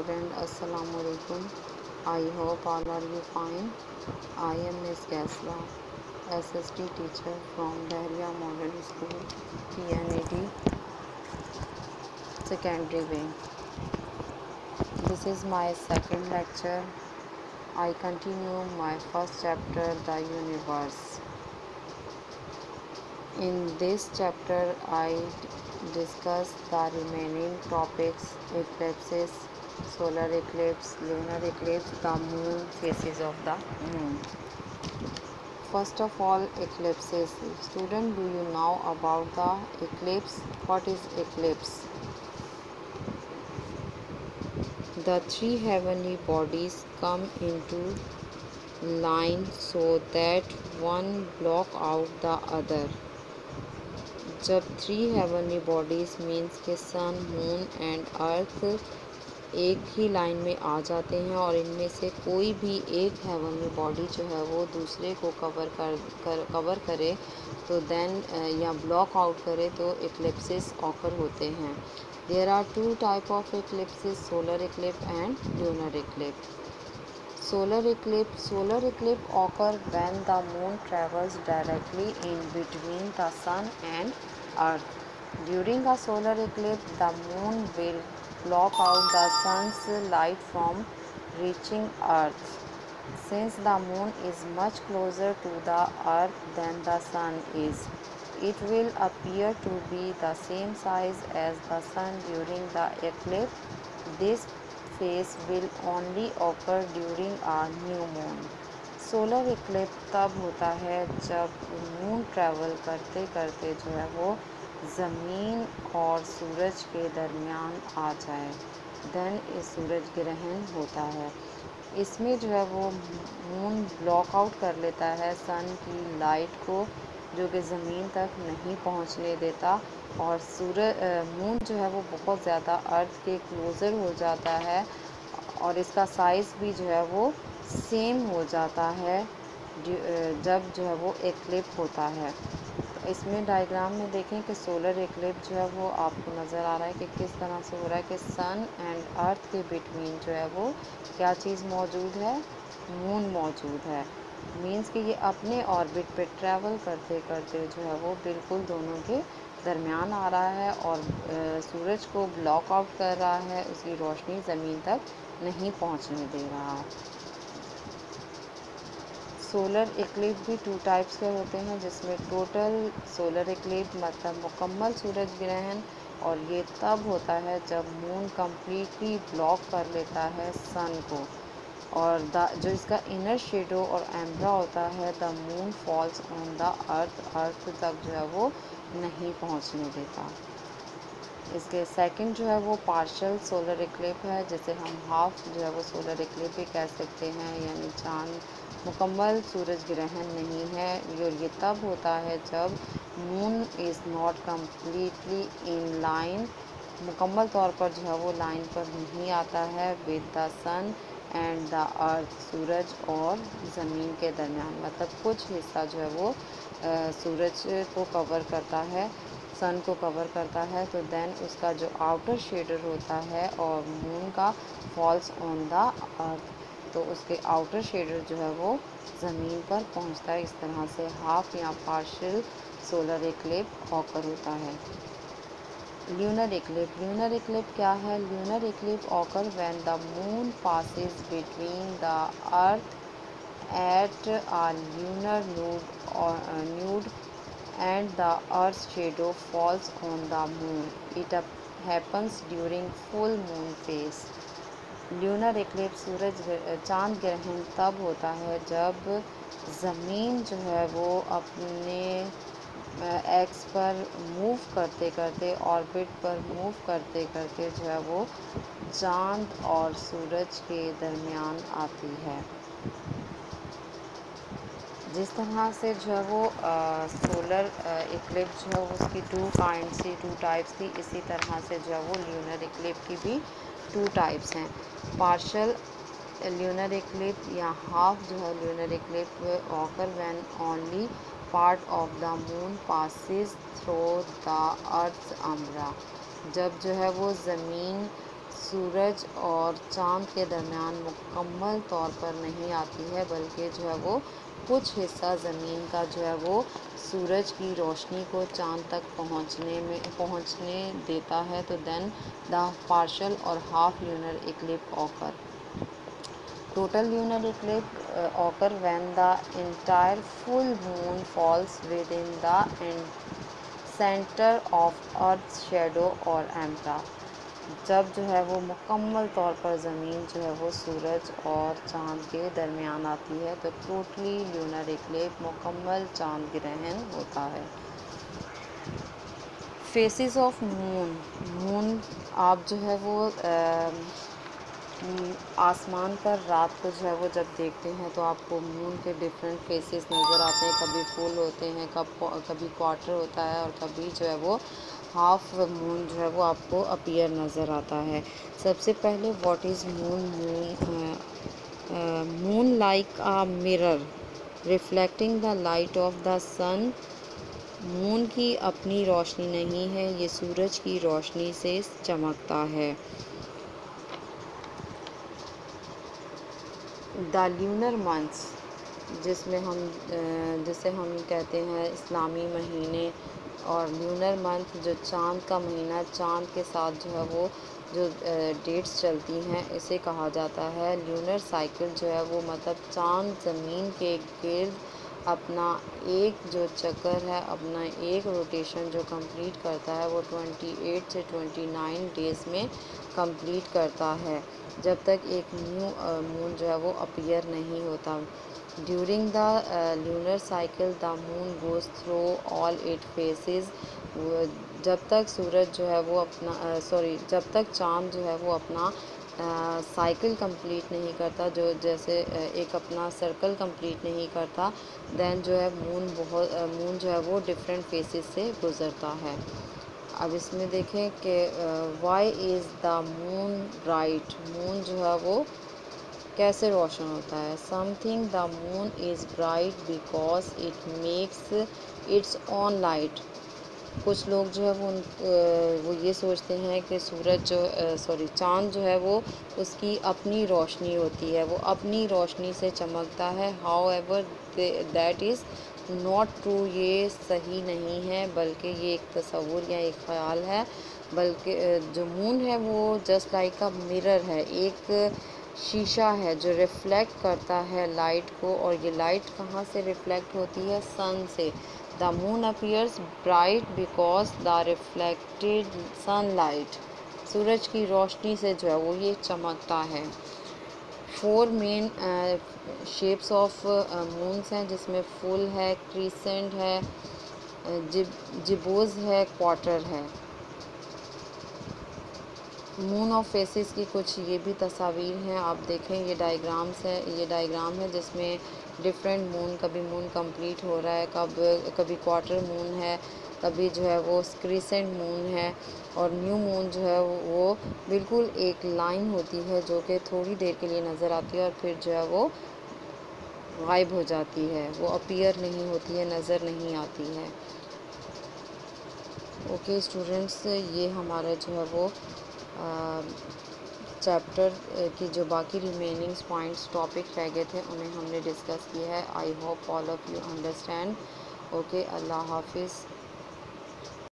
student, assalamu alaikum. I hope all are you fine. I am Miss Gasla, SST teacher from Dahlia Modern School, PNAD Secondary Wing. This is my second lecture. I continue my first chapter, The Universe. In this chapter, I discuss the remaining topics: eclipses, solar eclipse, lunar eclipse, the moon, phases of the moon. First of all, eclipses. Student, do you know about the eclipse? What is eclipse? The three heavenly bodies come into line so that one block out the other. जब three heavenly bodies means के सन, moon and earth एक ही line में आ जाते हैं और इनमें से कोई भी एक हेवनली बॉडी जो है वो दूसरे को कवर करे तो देन या ब्लॉक आउट करे तो इक्लिप्सेस ऑकर होते हैं. There are two type of eclipses, solar eclipse and lunar eclipse. Solar eclipse occur when the moon travels directly in between the sun and earth. During a solar eclipse, the moon will block out the sun's light from reaching earth. Since the moon is much closer to the earth than the sun is, it will appear to be the same size as the sun during the eclipse. This phase will only occur during a new moon. Solar Eclipse तब होता है जब moon travel करते करते जो है वो ज़मीन और सूरज के दरमियान आ जाए, देन इस सूरज ग्रहण होता है. इसमें जो है वो मून ब्लॉक आउट कर लेता है सन की लाइट को, जो कि ज़मीन तक नहीं पहुंचने देता, और मून जो है वो बहुत ज़्यादा अर्थ के क्लोज़र हो जाता है और इसका साइज़ भी जो है वो सेम हो जाता है जब जो है वो एक्लिप्स होता है. तो इसमें डायग्राम में देखें कि सोलर एक्लिप्स जो है वो आपको नज़र आ रहा है कि किस तरह से हो रहा है कि सन एंड अर्थ के बिटवीन जो है वो क्या चीज़ मौजूद है, मून मौजूद है. मीन्स कि ये अपने ऑर्बिट पे ट्रैवल करते करते जो है वो बिल्कुल दोनों के दरमियान आ रहा है और सूरज को ब्लॉक आउट कर रहा है, उसकी रोशनी ज़मीन तक नहीं पहुंचने दे रहा. सोलर इक्लिप्स भी टू टाइप्स के होते हैं, जिसमें टोटल सोलर इक्लिप्स मतलब मुकम्मल सूरज ग्रहण, और ये तब होता है जब मून कम्प्लीटली ब्लॉक कर लेता है सन को, और जो इसका इनर शेडो और एम्ब्रा होता है, the moon falls on the earth तक जो है वो नहीं पहुंचने देता. इसके सेकंड जो है वो पार्शियल सोलर इक्लिप्स है, जिसे हम हाफ जो है वो सोलर इक्लिप्स भी कह सकते हैं, यानी चांद मुकम्मल सूरज ग्रहण नहीं है. ये तब होता है जब moon is not completely in line, मुकम्मल तौर पर जो है वो लाइन पर नहीं आता है with the sun and the earth, सूरज और ज़मीन के दरमियान, मतलब कुछ हिस्सा जो है वो सूरज को कवर करता है, सन को कवर करता है, तो देन उसका जो आउटर शेडर होता है और मून का फॉल्स ऑन द अर्थ, तो उसके आउटर शेडर जो है वो ज़मीन पर पहुंचता है. इस तरह से हाफ या पार्शियल सोलर इक्लिप्स ऑकर होता है. ल्यूनर इक्लिप्स क्या है? Lunar eclipse occur when the moon passes between the earth at a lunar nude and the earth's shadow falls on the moon. It happens during full moon phase. Lunar Eclipse चांद ग्रहण तब होता है जब ज़मीन जो है वो अपने एक्स पर मूव करते करते, ऑर्बिट पर मूव करते करते जो है वो चांद और सूरज के दरमियान आती है. जिस तरह से जो है वो सोलर इक्लिप्स जो है उसकी टू टाइप्स थी, इसी तरह से जो है वो ल्यूनर इक्लिप्स की भी टू टाइप्स हैं. पार्शियल ल्यूनर इक्लिप्स या हाफ जो है lunar eclipse occur when only part of the moon passes through the earth's umbra. जब जो है वो ज़मीन सूरज और चाँद के दरमियान मुकम्मल तौर पर नहीं आती है, बल्कि जो है वो कुछ हिस्सा ज़मीन का जो है वो सूरज की रोशनी को चाँद तक पहुँचने देता है। तो देन द पार्शल और half lunar eclipse occur. Total lunar eclipse occur when the entire full moon falls within the center of Earth's shadow or umbra। जब जो है वो मुकम्मल तौर पर ज़मीन जो है वो सूरज और चाँद के दरमियान आती है, तो टोटली ल्यूनर इक्लिप्स मुकम्मल चाँद ग्रहण होता है। फेसेस ऑफ मून आप जो है वो आसमान पर रात को जो है वो जब देखते हैं तो आपको मून के डिफरेंट फेसेस नज़र आते हैं। कभी फुल होते हैं, कभी क्वार्टर होता है, और कभी जो है वो हाफ मून जो है वो आपको अपीयर नज़र आता है। सबसे पहले what is moon like a mirror reflecting the light of the sun. Moon की अपनी रोशनी नहीं है, ये सूरज की रोशनी से चमकता है। द ल्यूनर मंथ्स, जिसे हम कहते हैं इस्लामी महीने, और ल्यूनर मंथ जो चाँद का महीना, चाँद के साथ जो है वो जो डेट्स चलती हैं, इसे कहा जाता है ल्यूनर साइकिल। जो है वो मतलब चाँद ज़मीन के गिर्द अपना एक जो चक्कर है, अपना एक रोटेशन जो कंप्लीट करता है, वो 28 से 29 डेज़ में कंप्लीट करता है, जब तक एक न्यू मून जो है वो अपीयर नहीं होता। During the lunar cycle the moon goes through all it faces. जब तक सूरज जो है वो अपना जब तक चाँद जो है वो अपना साइकिल कंप्लीट नहीं करता, जो जैसे एक अपना सर्कल कंप्लीट नहीं करता, देन जो है मून जो है वो डिफरेंट फेसेस से गुज़रता है। अब इसमें देखें कि why is the moon bright. Moon जो है वो कैसे रोशन होता है। Something the moon is bright because it makes its own light. कुछ लोग जो है वो ये सोचते हैं कि चाँद जो है वो उसकी अपनी रोशनी होती है, वो अपनी रोशनी से चमकता है। How ever that is not true, ये सही नहीं है, बल्कि ये एक तस्वुर या एक ख़याल है। बल्कि जो मून है वो जस्ट लाइक अ मिरर है, एक शीशा है जो रिफ्लेक्ट करता है लाइट को, और ये लाइट कहाँ से रिफ्लेक्ट होती है? सन से। The moon appears bright because the reflected sunlight. सूरज की रोशनी से जो है वो ये चमकता है। 4 मेन शेप्स ऑफ मून्स हैं, जिसमें फुल है, क्रीसेंट है, जिबोज़ है, क्वार्टर है। मून ऑफ फेसेस की कुछ ये भी तस्वीर हैं, आप देखें, ये डायग्राम है जिसमें डिफरेंट मून, कभी मून कंप्लीट हो रहा है, कभी क्वार्टर मून है, कभी जो है वो क्रीसेंट मून है, और न्यू मून जो है वो बिल्कुल एक लाइन होती है जो कि थोड़ी देर के लिए नज़र आती है और फिर जो है वो गायब हो जाती है, वो अपीयर नहीं होती है, नज़र नहीं आती है। ओके स्टूडेंट्स, ये हमारा जो है वो चैप्टर की जो बाकी रिमेनिंग पॉइंट्स टॉपिक रह गए थे उन्हें हमने डिस्कस किया है। I hope all of you understand. Okay, अल्लाह हाफिज़।